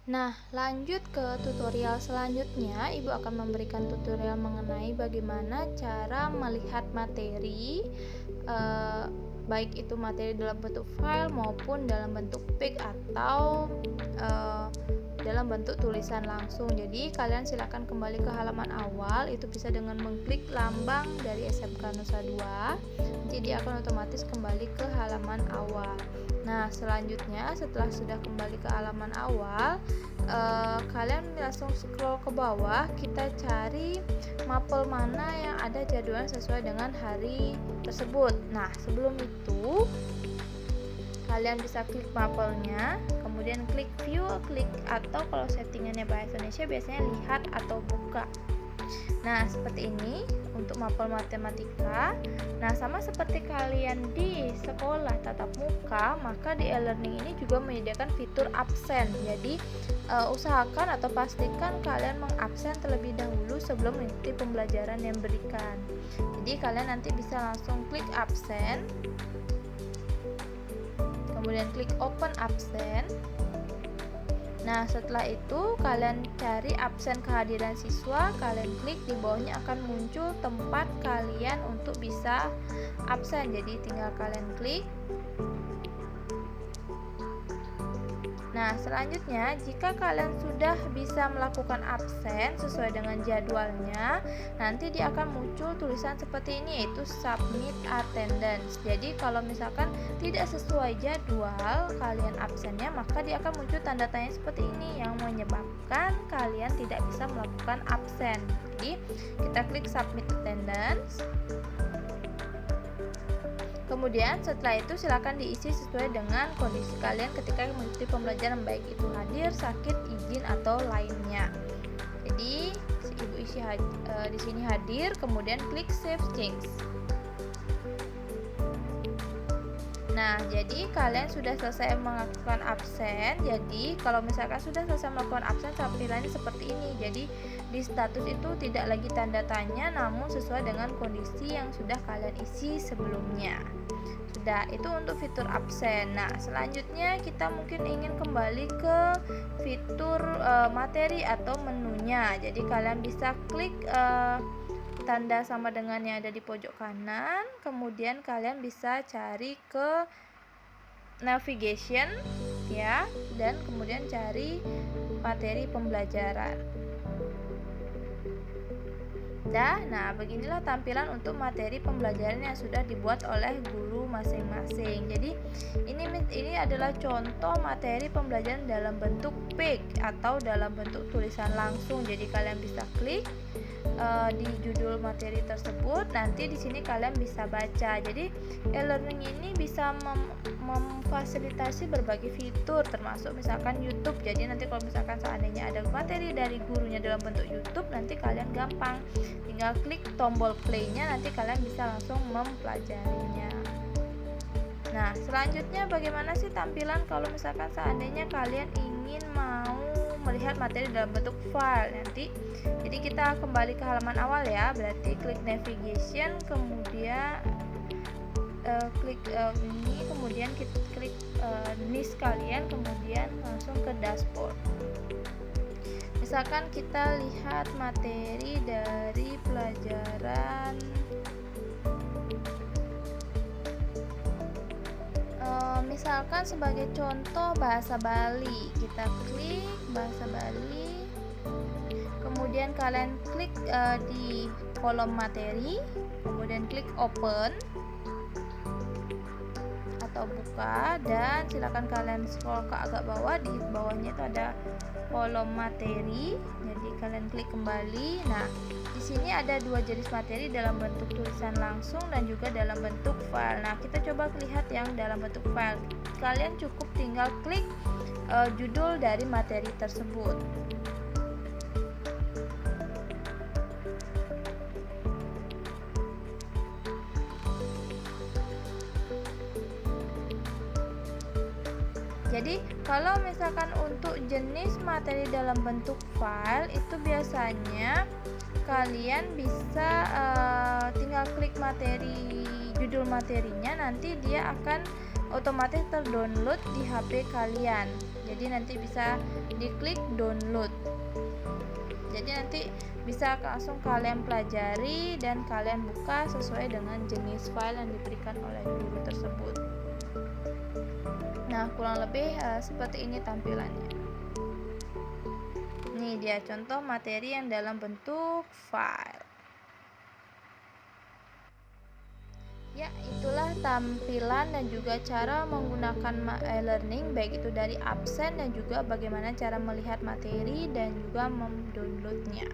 Nah, lanjut ke tutorial selanjutnya. Ibu akan memberikan tutorial mengenai bagaimana cara melihat materi, eh, baik itu materi dalam bentuk file maupun dalam bentuk PIC atau eh, dalam bentuk tulisan langsung. Jadi kalian silakan kembali ke halaman awal, itu bisa dengan mengklik lambang dari SMK Nusa 2. Nanti dia akan otomatis kembali ke halaman awal. Nah, selanjutnya setelah sudah kembali ke halaman awal, kalian langsung scroll ke bawah, kita cari mapel mana yang ada jadwalnya sesuai dengan hari tersebut. Nah, sebelum itu kalian bisa klik mapelnya, kemudian klik view, klik atau kalau settingannya bahasa Indonesia biasanya lihat atau buka. Nah, seperti ini untuk mapel matematika. Nah, sama seperti kalian di sekolah tatap muka, maka di e-learning ini juga menyediakan fitur absen. Jadi, usahakan atau pastikan kalian mengabsen terlebih dahulu sebelum mengikuti pembelajaran yang berikan. Jadi, kalian nanti bisa langsung klik absen, kemudian klik open absen. Nah, setelah itu kalian cari absen kehadiran siswa, kalian klik, di bawahnya akan muncul tempat kalian untuk bisa absen. Jadi tinggal kalian klik. Nah, selanjutnya jika kalian sudah bisa melakukan absen sesuai dengan jadwalnya, nanti dia akan muncul tulisan seperti ini, yaitu submit attendance. Jadi kalau misalkan tidak sesuai jadwal kalian absennya, maka dia akan muncul tanda tanya seperti ini yang menyebabkan kalian tidak bisa melakukan absen. Jadi kita klik submit attendance. Kemudian setelah itu silakan diisi sesuai dengan kondisi kalian ketika mengikuti pembelajaran, baik itu hadir, sakit, izin atau lainnya. Jadi ibu isi di sini hadir, kemudian klik save change. Nah, jadi kalian sudah selesai melakukan absen. Jadi kalau misalkan sudah selesai melakukan absen, tampilannya seperti ini. Jadi di status itu tidak lagi tanda tanya, namun sesuai dengan kondisi yang sudah kalian isi sebelumnya. Sudah, itu untuk fitur absen. Nah, selanjutnya kita mungkin ingin kembali ke fitur materi atau menunya. Jadi kalian bisa klik tanda sama dengan yang ada di pojok kanan, kemudian kalian bisa cari ke navigation ya, dan kemudian cari materi pembelajaran. Nah, beginilah tampilan untuk materi pembelajaran yang sudah dibuat oleh guru masing-masing. Jadi ini adalah contoh materi pembelajaran dalam bentuk PIC atau dalam bentuk tulisan langsung. Jadi kalian bisa klik di judul materi tersebut, nanti di sini kalian bisa baca. Jadi e-learning ini bisa memfasilitasi berbagai fitur, termasuk misalkan YouTube. Jadi nanti kalau misalkan seandainya ada materi dari gurunya dalam bentuk YouTube, nanti kalian gampang tinggal klik tombol play-nya, nanti kalian bisa langsung mempelajarinya. Nah, selanjutnya bagaimana sih tampilan kalau misalkan seandainya kalian ingin mau melihat materi dalam bentuk file nanti. Jadi kita kembali ke halaman awal ya, berarti klik navigation, kemudian klik ini, kemudian kita klik list kalian, kemudian langsung ke dashboard. Misalkan kita lihat materi dari pelajaran misalkan sebagai contoh bahasa Bali, kita klik bahasa Bali, kemudian kalian klik di kolom materi, kemudian klik open atau buka, dan silakan kalian scroll ke agak bawah, di bawahnya itu ada kolom materi, jadi kalian klik kembali. Nah, di sini ada dua jenis materi, dalam bentuk tulisan langsung dan juga dalam bentuk file. Nah, kita coba lihat yang dalam bentuk file. Kalian cukup tinggal klik judul dari materi tersebut. Jadi kalau misalkan untuk jenis materi dalam bentuk file itu biasanya kalian bisa tinggal klik materi, judul materinya, nanti dia akan otomatis terdownload di HP kalian. Jadi nanti bisa diklik download. Jadi nanti bisa langsung kalian pelajari dan kalian buka sesuai dengan jenis file yang diberikan oleh guru tersebut. Nah, kurang lebih seperti ini tampilannya. Ini dia contoh materi yang dalam bentuk file. Ya, itulah tampilan dan juga cara menggunakan e-learning, baik itu dari absen dan juga bagaimana cara melihat materi dan juga mendownloadnya.